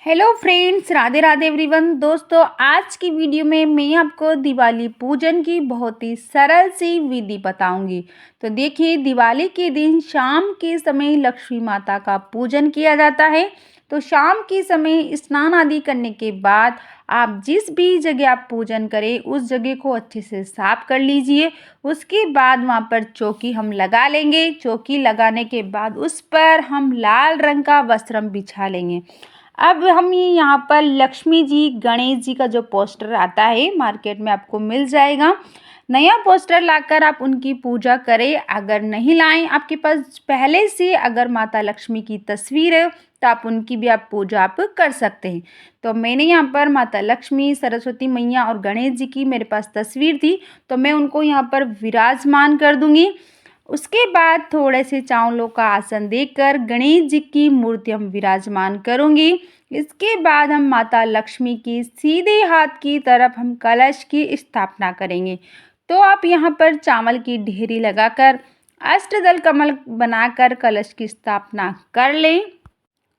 Hello friends, Radhe Radhe everyone. दोस्तों, आज की वीडियो में मैं आपको दिवाली पूजन की बहुत ही सरल सी विधि बताऊंगी। तो देखिए, दिवाली के दिन शाम के समय लक्ष्मी माता का पूजन किया जाता है। तो शाम के समय स्नान आदि करने के बाद आप जिस भी जगह आप पूजन करें उस जगह को अच्छे से साफ कर लीजिए। उसके बाद वहाँ पर चौकी हम लगा लेंगे। चौकी लगाने के बाद उस पर हम लाल रंग का वस्त्र बिछा लेंगे। अब हम ये यहाँ पर लक्ष्मी जी गणेश जी का जो पोस्टर आता है मार्केट में आपको मिल जाएगा। नया पोस्टर लाकर आप उनकी पूजा करें। अगर नहीं लाएं, आपके पास पहले से अगर माता लक्ष्मी की तस्वीर है तो आप उनकी भी आप पूजा आप कर सकते हैं। तो मैंने यहाँ पर माता लक्ष्मी, सरस्वती मैया और गणेश जी की मेरे पास तस्वीर थी, तो मैं उनको यहाँ पर विराजमान कर दूंगी। उसके बाद थोड़े से चावलों का आसन देकर गणेश जी की मूर्ति हम विराजमान करूंगी। इसके बाद हम माता लक्ष्मी की सीधे हाथ की तरफ हम कलश की स्थापना करेंगे। तो आप यहाँ पर चावल की ढेरी लगाकर अष्टदल कमल बनाकर कलश की स्थापना कर लें।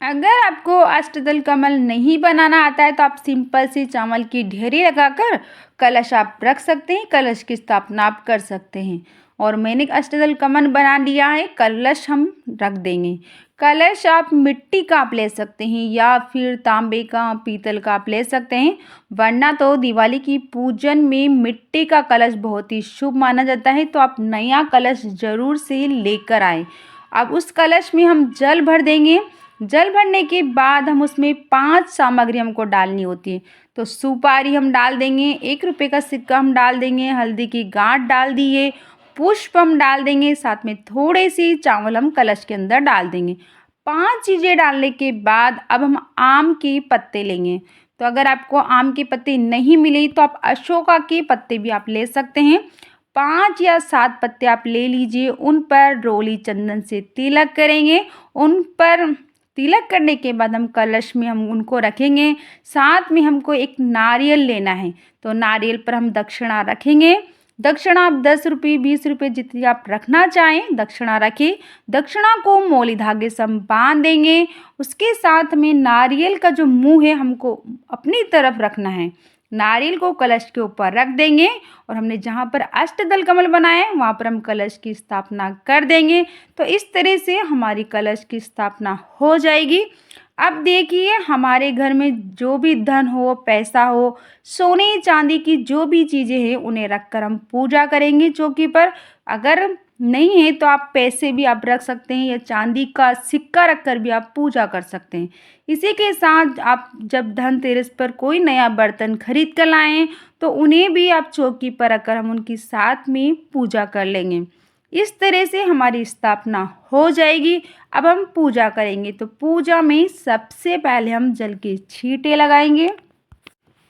अगर आपको अष्टदल कमल नहीं बनाना आता है तो आप सिंपल सी चावल की ढेरी लगाकर कलश आप रख सकते हैं, कलश की स्थापना आप कर सकते हैं। और मैंने अष्टदल कमल बना दिया है, कलश हम रख देंगे। कलश आप मिट्टी का आप ले सकते हैं या फिर तांबे का, पीतल का आप ले सकते हैं। वरना तो दिवाली की पूजन में मिट्टी का कलश बहुत ही शुभ माना जाता है, तो आप नया कलश जरूर से लेकर आए। अब उस कलश में हम जल भर देंगे। जल भरने के बाद हम उसमें 5 सामग्री हमको डालनी होती है। तो सुपारी हम डाल देंगे, 1 रुपये का सिक्का हम डाल देंगे, हल्दी की गांठ डाल दिए, पुष्प हम डाल देंगे, साथ में थोड़े से चावल हम कलश के अंदर डाल देंगे। 5 चीज़ें डालने के बाद अब हम आम के पत्ते लेंगे। तो अगर आपको आम के पत्ते नहीं मिले तो आप अशोका के पत्ते भी आप ले सकते हैं। 5 या 7 पत्ते आप ले लीजिए। उन पर रोली चंदन से तिलक करेंगे। उन पर तिलक करने के बाद हम कलश में हम उनको रखेंगे। साथ में हमको एक नारियल लेना है, तो नारियल पर हम दक्षिणा रखेंगे। दक्षिणा आप 10 रुपये, 20 रुपये जितनी आप रखना चाहें दक्षिणा रखें। दक्षिणा को मौली धागे से हम बांध देंगे। उसके साथ में नारियल का जो मुंह है हमको अपनी तरफ रखना है। नारियल को कलश के ऊपर रख देंगे और हमने जहाँ पर अष्टदल कमल बनाए हैं वहाँ पर हम कलश की स्थापना कर देंगे। तो इस तरह से हमारी कलश की स्थापना हो जाएगी। अब देखिए, हमारे घर में जो भी धन हो, पैसा हो, सोने चांदी की जो भी चीज़ें हैं उन्हें रखकर हम पूजा करेंगे चौकी पर। अगर नहीं है तो आप पैसे भी आप रख सकते हैं या चांदी का सिक्का रखकर भी आप पूजा कर सकते हैं। इसी के साथ आप जब धनतेरस पर कोई नया बर्तन खरीद कर लाएं तो उन्हें भी आप चौकी पर रखकर हम उनकी साथ में पूजा कर लेंगे। इस तरह से हमारी स्थापना हो जाएगी। अब हम पूजा करेंगे। तो पूजा में सबसे पहले हम जल के छींटे लगाएंगे।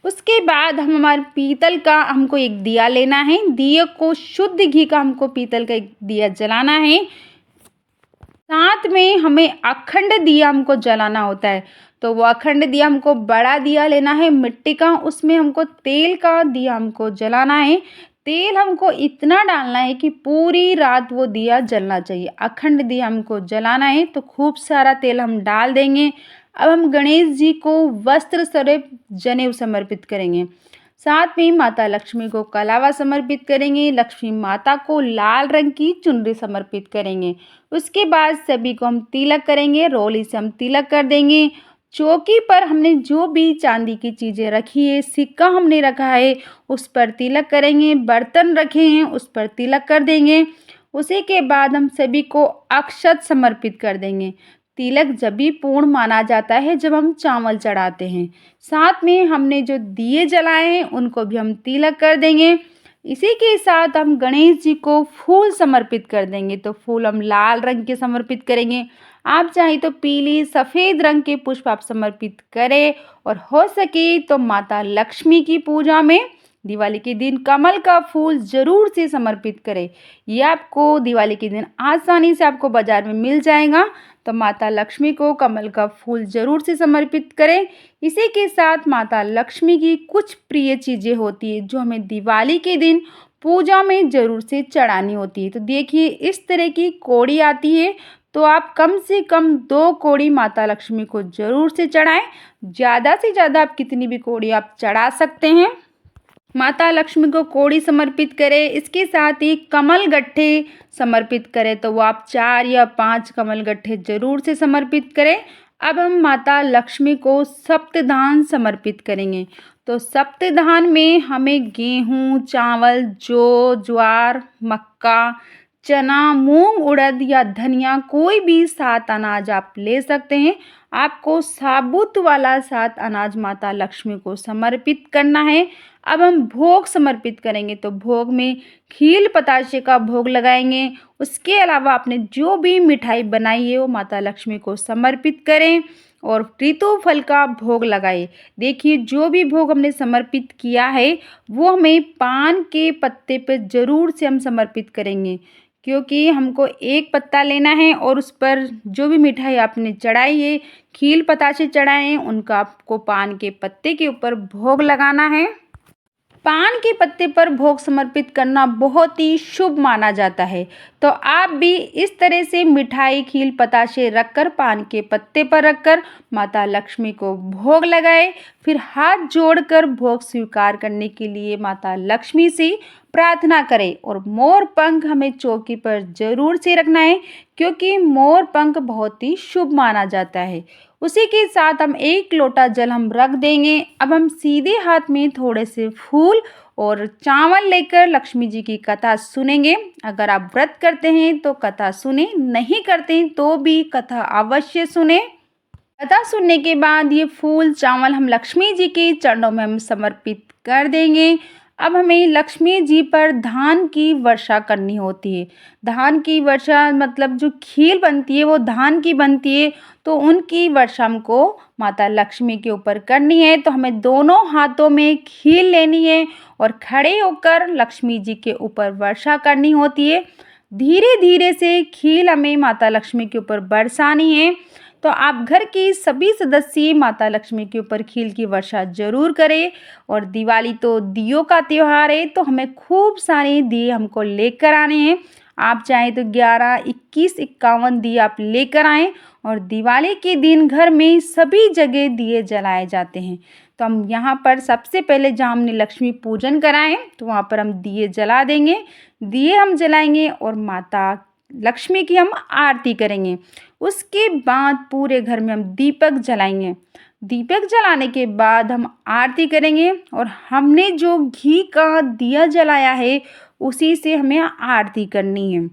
उसके बाद हम हमारे पीतल का हमको एक दिया लेना है। दिए को शुद्ध घी का हमको पीतल का एक दिया जलाना है। साथ में हमें अखंड दिया हमको जलाना होता है। तो वो अखंड दिया हमको बड़ा दिया लेना है मिट्टी का। उसमें हमको तेल का दिया हमको जलाना है। तेल हमको इतना डालना है कि पूरी रात वो दिया जलना चाहिए। अखंड दिया हमको जलाना है, तो खूब सारा तेल हम डाल देंगे। अब हम गणेश जी को वस्त्र स्वरूप जनेऊ समर्पित करेंगे। साथ में माता लक्ष्मी को कलावा समर्पित करेंगे। लक्ष्मी माता को लाल रंग की चुनरी समर्पित करेंगे। उसके बाद सभी को हम तिलक करेंगे। रोली से हम तिलक कर देंगे। चौकी पर हमने जो भी चांदी की चीज़ें रखी है, सिक्का हमने रखा है, उस पर तिलक करेंगे। बर्तन रखे हैं उस पर तिलक कर देंगे। उसी के बाद हम सभी को अक्षत समर्पित कर देंगे। तिलक जब भी पूर्ण माना जाता है जब हम चावल चढ़ाते हैं। साथ में हमने जो दिए जलाए हैं उनको भी हम तिलक कर देंगे। इसी के साथ हम गणेश जी को फूल समर्पित कर देंगे। तो फूल हम लाल रंग के समर्पित करेंगे। आप चाहे तो पीली, सफ़ेद रंग के पुष्प आप समर्पित करें। और हो सके तो माता लक्ष्मी की पूजा में दिवाली के दिन कमल का फूल जरूर से समर्पित करें। यह आपको दिवाली के दिन आसानी से आपको बाजार में मिल जाएगा। तो माता लक्ष्मी को कमल का फूल जरूर से समर्पित करें। इसी के साथ माता लक्ष्मी की कुछ प्रिय चीज़ें होती है जो हमें दिवाली के दिन पूजा में ज़रूर से चढ़ानी होती है। तो देखिए, इस तरह की कौड़ी आती है। तो आप कम से कम 2 कोड़ी माता लक्ष्मी को ज़रूर से चढ़ाएं। ज़्यादा से ज़्यादा आप कितनी भी कोड़ी आप चढ़ा सकते हैं। माता लक्ष्मी को कोड़ी समर्पित करें, इसके साथ ही कमल गट्ठे समर्पित करें, तो वो आप 4 या 5 कमल गट्ठे ज़रूर से समर्पित करें। अब हम माता लक्ष्मी को सप्तधान समर्पित करेंगे। तो सप्तधान में हमें गेहूँ, चावल, जौ, ज्वार, मक्का, चना, मूंग, उड़द या धनिया कोई भी 7 अनाज आप ले सकते हैं। आपको साबुत वाला 7 अनाज माता लक्ष्मी को समर्पित करना है। अब हम भोग समर्पित करेंगे, तो भोग में खील बताशे का भोग लगाएंगे। उसके अलावा आपने जो भी मिठाई बनाई है वो माता लक्ष्मी को समर्पित करें और ऋतु फल का भोग लगाए। देखिए, जो भी भोग हमने समर्पित किया है वो हमें पान के पत्ते पे ज़रूर से हम समर्पित करेंगे, क्योंकि हमको एक पत्ता लेना है और उस पर जो भी मिठाई आपने चढ़ाई है, खील बताशे चढ़ाए हैं, उनका आपको पान के पत्ते के ऊपर भोग लगाना है। पान के पत्ते पर भोग समर्पित करना बहुत ही शुभ माना जाता है। तो आप भी इस तरह से मिठाई, खील बताशे रखकर पान के पत्ते पर रखकर माता लक्ष्मी को भोग लगाए। फिर हाथ जोड़कर भोग स्वीकार करने के लिए माता लक्ष्मी से प्रार्थना करें और मोर पंख हमें चौकी पर ज़रूर से रखना है, क्योंकि मोर पंख बहुत ही शुभ माना जाता है। उसी के साथ हम 1 लोटा जल हम रख देंगे। अब हम सीधे हाथ में थोड़े से फूल और चावल लेकर लक्ष्मी जी की कथा सुनेंगे। अगर आप व्रत करते हैं तो कथा सुने, नहीं करते हैं तो भी कथा अवश्य सुने। कथा सुनने के बाद ये फूल चावल हम लक्ष्मी जी के चरणों में हम समर्पित कर देंगे। अब हमें लक्ष्मी जी पर धान की वर्षा करनी होती है। धान की वर्षा मतलब जो खीर बनती है वो धान की बनती है, तो उनकी वर्षा हमको माता लक्ष्मी के ऊपर करनी है। तो हमें दोनों हाथों में खीर लेनी है और खड़े होकर लक्ष्मी जी के ऊपर वर्षा करनी होती है। धीरे धीरे से खीर हमें माता लक्ष्मी के ऊपर बरसानी है। तो आप घर के सभी सदस्य माता लक्ष्मी के ऊपर खीर की वर्षा जरूर करें। और दिवाली तो दियों का त्यौहार है, तो हमें खूब सारे दिए हमको लेकर आने हैं। आप चाहें तो 11, 21, 51 दिए आप लेकर आएँ और दिवाली के दिन घर में सभी जगह दिए जलाए जाते हैं। तो हम यहाँ पर सबसे पहले जहाँ हमने लक्ष्मी पूजन कराएं तो वहाँ पर हम दिए जला देंगे। दिए हम जलाएंगे और माता लक्ष्मी की हम आरती करेंगे। उसके बाद पूरे घर में हम दीपक जलाएंगे। दीपक जलाने के बाद हम आरती करेंगे और हमने जो घी का दिया जलाया है उसी से हमें आरती करनी है।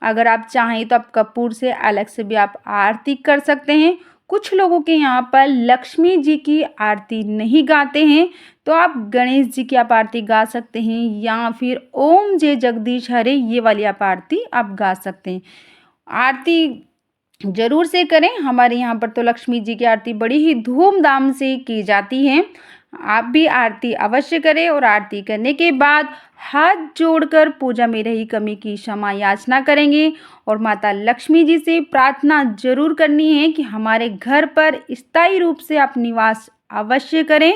अगर आप चाहें तो आप कपूर से अलग से भी आप आरती कर सकते हैं। कुछ लोगों के यहाँ पर लक्ष्मी जी की आरती नहीं गाते हैं, तो आप गणेश जी की आप आरती गा सकते हैं या फिर ओम जय जगदीश हरे ये वाली आप आरती आप गा सकते हैं। आरती ज़रूर से करें। हमारे यहाँ पर तो लक्ष्मी जी की आरती बड़ी ही धूमधाम से की जाती है। आप भी आरती अवश्य करें और आरती करने के बाद हाथ जोड़कर पूजा में रही कमी की क्षमा याचना करेंगे और माता लक्ष्मी जी से प्रार्थना जरूर करनी है कि हमारे घर पर स्थायी रूप से आप निवास अवश्य करें।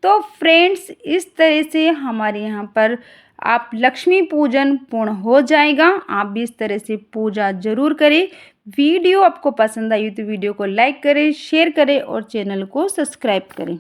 तो फ्रेंड्स, इस तरह से हमारे यहाँ पर आप लक्ष्मी पूजन पूर्ण हो जाएगा। आप भी इस तरह से पूजा जरूर करें। वीडियो आपको पसंद आई तो वीडियो को लाइक करें, शेयर करें और चैनल को सब्सक्राइब करें।